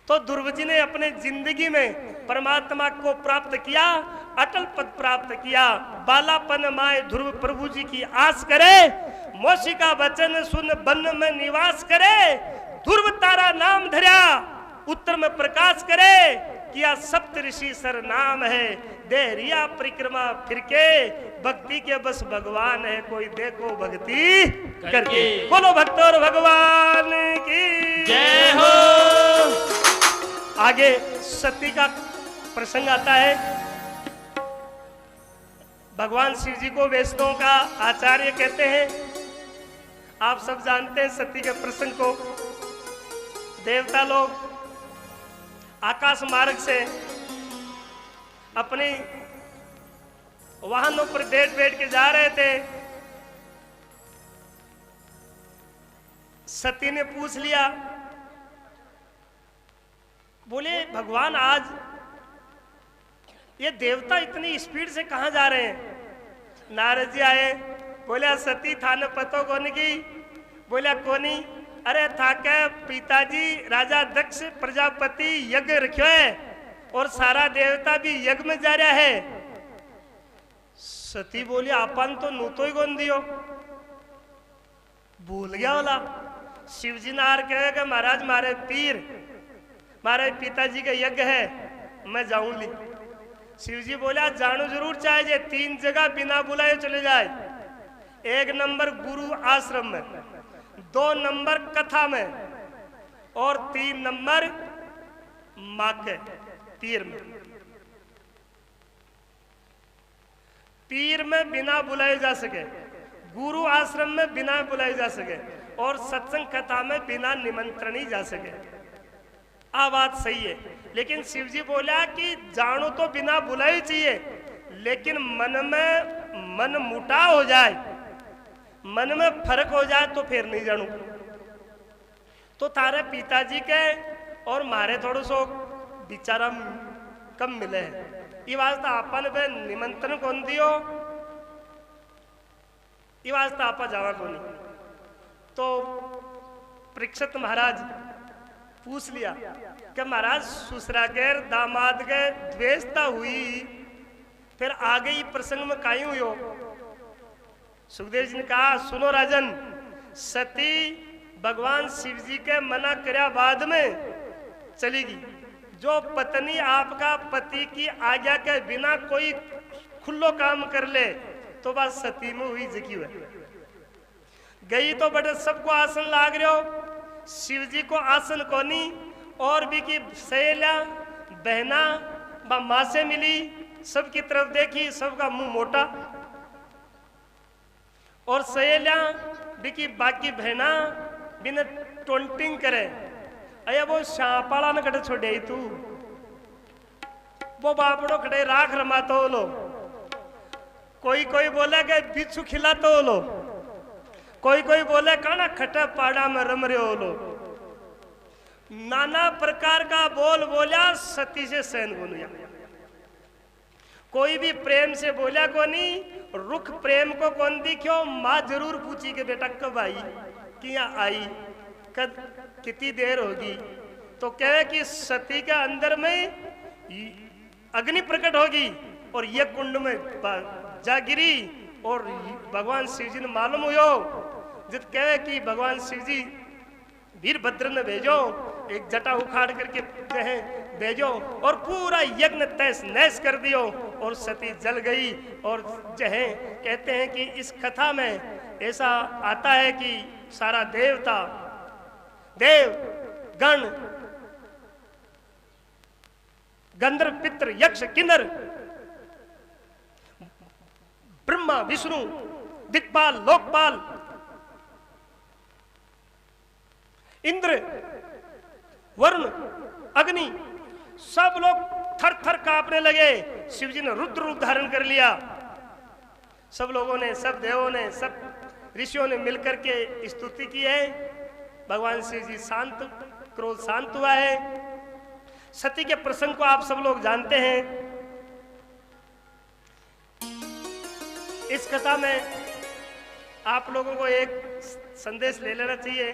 तो ध्रुव जी ने अपने जिंदगी में परमात्मा को प्राप्त किया, अटल पद प्राप्त किया। बालापन माए ध्रुव प्रभु जी की आस करे, मौसी का वचन सुन वन में निवास करे। ध्रुव तारा नाम धरा उत्तर में प्रकाश करे, किया सप्त ऋषि सर नाम है। देहरिया परिक्रमा फिर के, भक्ति के बस भगवान है, कोई देखो भक्ति करके। बोलो भक्त और भगवान की जय हो। आगे सती का प्रसंग आता है। भगवान शिव जी को वैष्णव का आचार्य कहते हैं। आप सब जानते हैं सती के प्रसंग को। देवता लोग आकाश मार्ग से अपने वाहनों पर बैठ बैठ के जा रहे थे। सती ने पूछ लिया, बोले भगवान आज ये देवता इतनी स्पीड से कहां जा रहे हैं? नारद जी आए, बोले सती थाने पतो कौन की? बोले कोनी? अरे था के पिताजी राजा दक्ष प्रजापति यज्ञ रखो है और सारा देवता भी यज्ञ में जा रहा है। सती बोली अपन तो नू तो ही कौन दियो, भूल गया वाला। शिव जी नार कहेगा महाराज मारे पीर, मारे पिताजी का यज्ञ है, मैं जाऊंगी। शिव जी बोला जानू जरूर चाहिए, 3 जगह बिना बुलाए चले जाए। 1 नंबर गुरु आश्रम में, 2 नंबर कथा में और 3 नंबर माँ के पीर में। पीर में बिना बुलाए जा सके, गुरु आश्रम में बिना बुलाए जा सके और सत्संग कथा में बिना निमंत्रण ही जा सके। आ बात सही है, लेकिन शिव जी बोला कि जानो तो बिना बुलाए चाहिए, लेकिन मन मुटाव हो जाए, मन में फर्क हो जाए तो फिर नहीं जानू। तो तारे पिताजी के और मारे थोड़ो सो बिचारा कम मिले है। ये वास्ता अपन पे निमंत्रण कौन दियो, ये वास्ता आपा जावा कौन। तो परीक्षित महाराज पूछ लिया कि महाराज ससुरा के दामाद के द्वेषता हुई, फिर आगे ही प्रसंग में काई हुई हो? सुखदेव जी ने कहा सुनो राजन, सती भगवान शिव जी के मना कर्या बाद में चलेगी। जो पत्नी आपका पति की आज्ञा के बिना कोई खुल्लो काम कर ले तो बात सती में हुई जगी हुई। गई तो बड़े सबको आसन लाग रहे हो, शिव जी को आसन कोनी और भी की सहेलिया बहना माँ से मिली, सबकी तरफ देखी, सबका मुंह मोटा और सहेलिया भी की बाकी बहना बिना टोंटिंग करे। अया वो शापाला न कटे छोड़े तू, वो बापड़ो कटे राख रमा तो लो, कोई कोई बोले कि बिच्छू खिला तो लो, कोई कोई बोले काना खटे पाड़ा में रम रहे हो लो। नाना प्रकार का बोल बोला, सती से सहन बोलिया। कोई भी प्रेम से बोला को नहीं, रुख प्रेम को कौन दिखो। माँ जरूर पूछी कि बेटा कब आई, कि यहाँ आई, कद कितनी देर होगी? तो कहे कि सती के अंदर में अग्नि प्रकट होगी और ये कुंड में जा गिरी और भगवान शिव जी ने मालूम हुयो। जित कहे कि भगवान शिव जी वीरभद्र ने भेजो, एक जटा उखाड़ करके भेजो और पूरा यज्ञ तहस नहस कर दियो और सती जल गई। और जहे कहते हैं कि इस कथा में ऐसा आता है कि सारा देवता, देव गण, गंधर्व, पितृ, यक्ष, किन्नर, ब्रह्मा, विष्णु, दिक्पाल, लोकपाल, इंद्र, वरुण, अग्नि, सब लोग थर थर कांपने लगे। शिव जी ने रुद्र रूप धारण कर लिया। सब लोगों ने, सब देवों ने, सब ऋषियों ने मिलकर के स्तुति की है। भगवान शिव जी शांत, क्रोध शांत हुआ है। सती के प्रसंग को आप सब लोग जानते हैं। इस कथा में आप लोगों को एक संदेश ले लेना चाहिए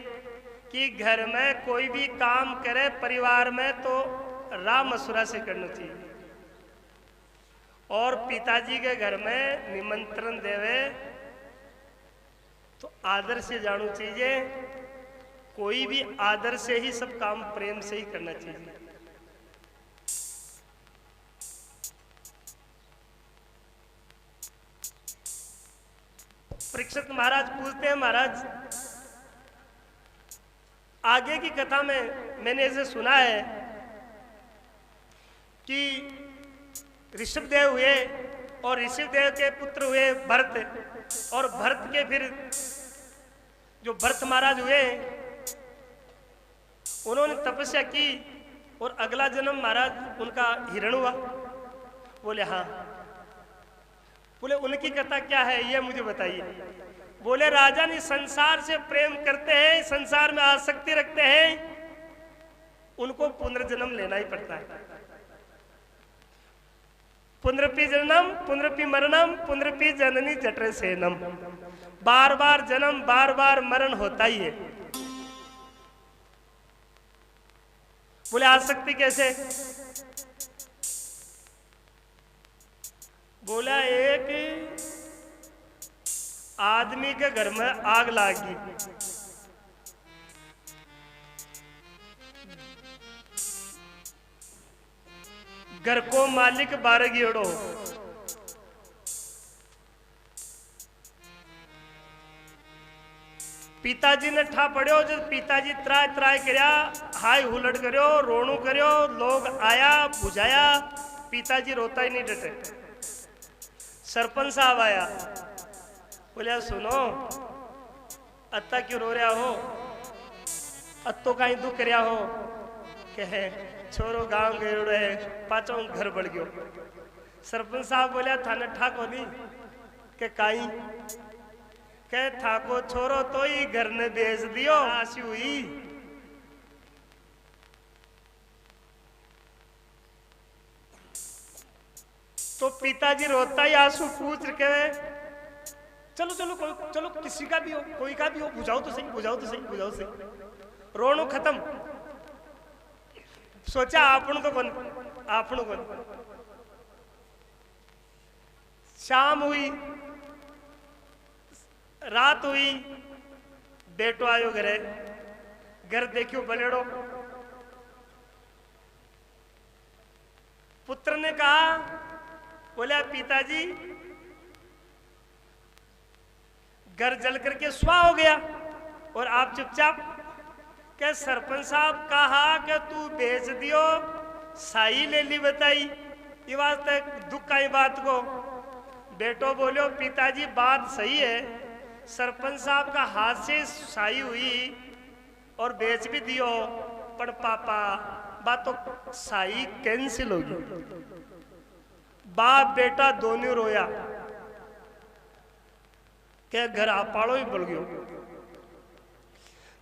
कि घर में कोई भी काम करे परिवार में तो राम मसुरा से करना चाहिए, और पिताजी के घर में निमंत्रण देवे तो आदर से जानो चाहिए। कोई भी आदर से ही सब काम प्रेम से ही करना चाहिए। परीक्षित महाराज पूछते हैं, महाराज आगे की कथा में मैंने ऐसे सुना है कि ऋषभदेव हुए और ऋषभदेव के पुत्र हुए भरत, और भरत के फिर जो भरत महाराज हुए उन्होंने तपस्या की और अगला जन्म महाराज उनका हिरण हुआ। बोले हाँ। बोले उनकी कथा क्या है ये मुझे बताइए। बोले राजा ने संसार से प्रेम करते हैं, संसार में आसक्ति रखते हैं, उनको पुनर्जन्म लेना ही पड़ता है। पुनरपि जन्म पुनरपि मरणम पुनरपि जननी जठर सेनम। बार बार जन्म बार बार मरण होता ही है। बोले आसक्ति कैसे? बोला एक आदमी के घर में आग लागी, घर को मालिक 12 गेड़ो, पिताजी ने ठा पड़ो। जब पिताजी त्राय त्राय करया, हाय हुलट करो, रोणू करो, लोग आया बुझाया, पिताजी रोता ही नहीं डटे। सरपंच साहब आया, बोलिया सुनो अत्ता क्यों रो रहा हो, अत्तो कहीं दुख करया हो? कहे छोरो गांव गयो है, पाचो घर बढ़ गयो। सरपंच साहब बोलिया थाने ठाको नहीं के काई? कहे ठाको छोरो तो ही घर ने बेच दियो, आशी हुई। तो पिताजी रोता ही आंसू पूछ के चलो चलो चलो किसी का भी हो, कोई का भी हो, बुझाओ तो सही, बुझाओ तो सही, बुझाओ सही। रोनो खत्म। सोचा आपन तो कौन, आपन कौन। शाम हुई, रात हुई, बेटो आयो घरे, घर देखियो बलेड़ो। पुत्र ने कहा, बोला पिताजी घर जल करके स्वाह हो गया और आप चुपचाप। क्या सरपंच साहब कहा कि तू बेच दियो, साई ले ली बताई, ये वास्ते दुख का ही बात को। बेटो बोलो पिताजी बात सही है, सरपंच साहब का हाथ से साई हुई और बेच भी दियो, पर पापा बात तो साई कैंसिल होगी। बाप बेटा दोनों रोया, क्या घर आपाड़ो ही बढ़ गयो।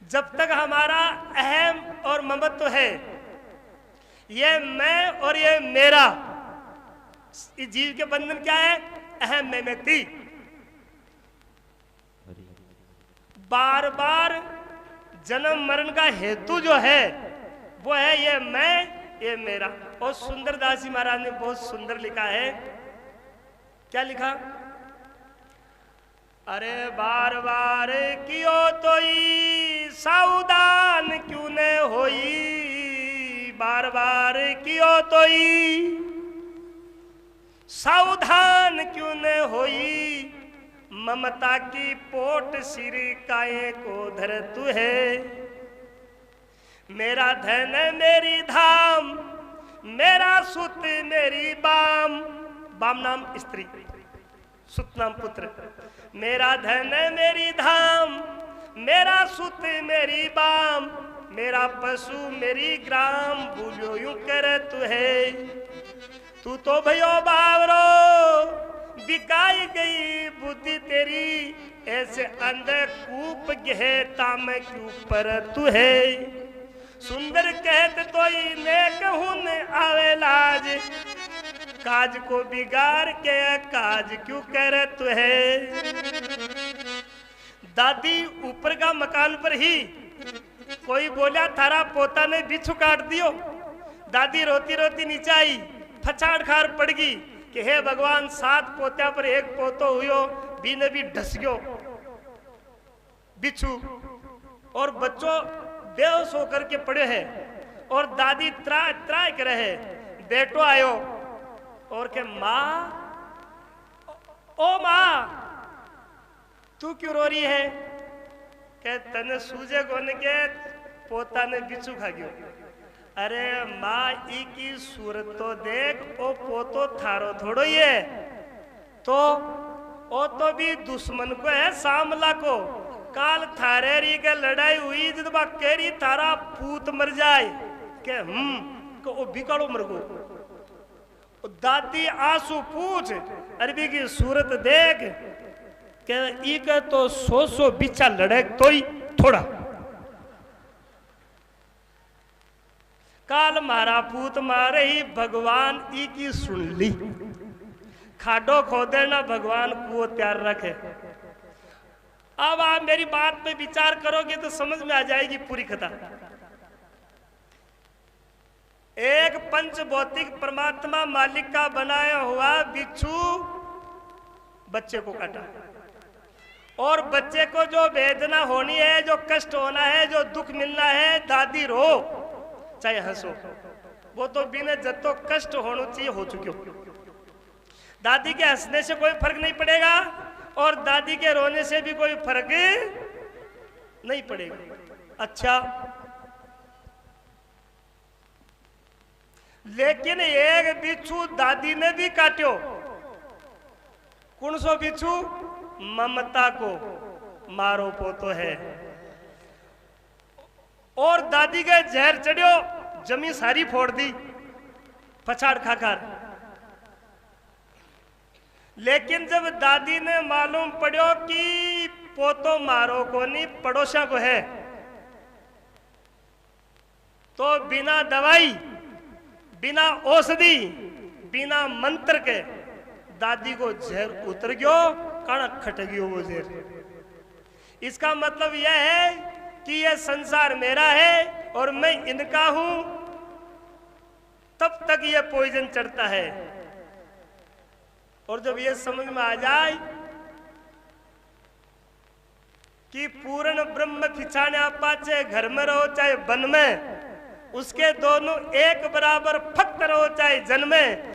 जब तक हमारा अहम और ममत्व है, ये मैं और ये मेरा, इस जीव के बंधन क्या है? अहम मैं व्यक्ति। बार बार जन्म मरण का हेतु जो है वो है ये मैं ये मेरा। और सुंदरदास जी महाराज ने बहुत सुंदर लिखा है। क्या लिखा? अरे बार बार कियो तोई सावधान क्यों न होई, बार बार कियो तोई सावधान क्यों न होई, ममता की पोट सिर काये को धर तू है। मेरा धन मेरी धाम, मेरा सुत मेरी बाम, बाम नाम स्त्री, सुत नाम पुत्र। मेरा धन मेरी धाम, मेरा सुत मेरी बाम, मेरा पशु मेरी ग्राम, भूलो यूं कर तू है। तू तो भयो बावरो बिकाई गई बुद्धि तेरी, ऐसे अंधकूप गहता में क्यों पर तू है। सुंदर कहत तो ही नेक हुन आवे लाज, काज को बिगाड़ के काज क्यों कर तू है। दादी ऊपर का मकान पर ही कोई बोला थारा पोता ने बिच्छू काट दियो। दादी रोती रोती नीचे आई, फचाड़ खार पड़ गई कि हे भगवान 7 पोत्या पर एक पोतो हुयो, बीने भी ढस गयो बिच्छू। और बच्चों बेहोश होकर के पड़े हैं और दादी त्राय त्राय करे है। बेटो आयो और के माँ, ओ माँ तू क्यों रो रही है? के तने सूझे कोने के पोता ने बिच्छू खा गयो। अरे माँ ई की सूरत तो देख, ओ पोतो थारो थोड़ो ही है, तो ओ तो भी दुश्मन को है, सामला को। काल थारेरी के लड़ाई हुई जब केरी थारा पूत मर जाए के को ओ बिकाड़ो मर गो। दादी आंसू पूछ, अरबी की सूरत देख के ई के तो 100 बिच्छा लड़े तो ही थोड़ा। काल मारा पूत मारे ही भगवान ई की सुन ली। खाडो खोदे ना भगवान कुओ तैयार रखे। अब आप मेरी बात पे विचार करोगे तो समझ में आ जाएगी पूरी कथा। एक पंच भौतिक परमात्मा मालिक का बनाया हुआ बिच्छू बच्चे को काटा, और बच्चे को जो वेदना होनी है, जो कष्ट होना है, जो दुख मिलना है, दादी रो चाहे हंसो, वो तो बिना जत्तो कष्ट होना चाहिए हो चुके हो। दादी के हंसने से कोई फर्क नहीं पड़ेगा और दादी के रोने से भी कोई फर्क नहीं पड़ेगा। अच्छा, लेकिन एक बिच्छू दादी ने भी काट्यो। कौन सो बिच्छू? ममता को मारो पोतो है। और दादी के जहर चढ़ियो, जमी सारी फोड़ दी पछाड़ खाकर। लेकिन जब दादी ने मालूम पड़ो कि पोतो मारो को नहीं पड़ोसा को है, तो बिना दवाई, बिना औषधि, बिना मंत्र के दादी को जहर उतर गयो, कणक खट गयो वो जहर। इसका मतलब यह है कि यह संसार मेरा है और मैं इनका हूं, तब तक यह पॉइजन चढ़ता है। और जब यह समझ में आ जाए कि पूर्ण ब्रह्म खिंचाने आपा चाहे घर में रहो चाहे वन में, उसके दोनों एक बराबर फक्त रहो चाहे जन में,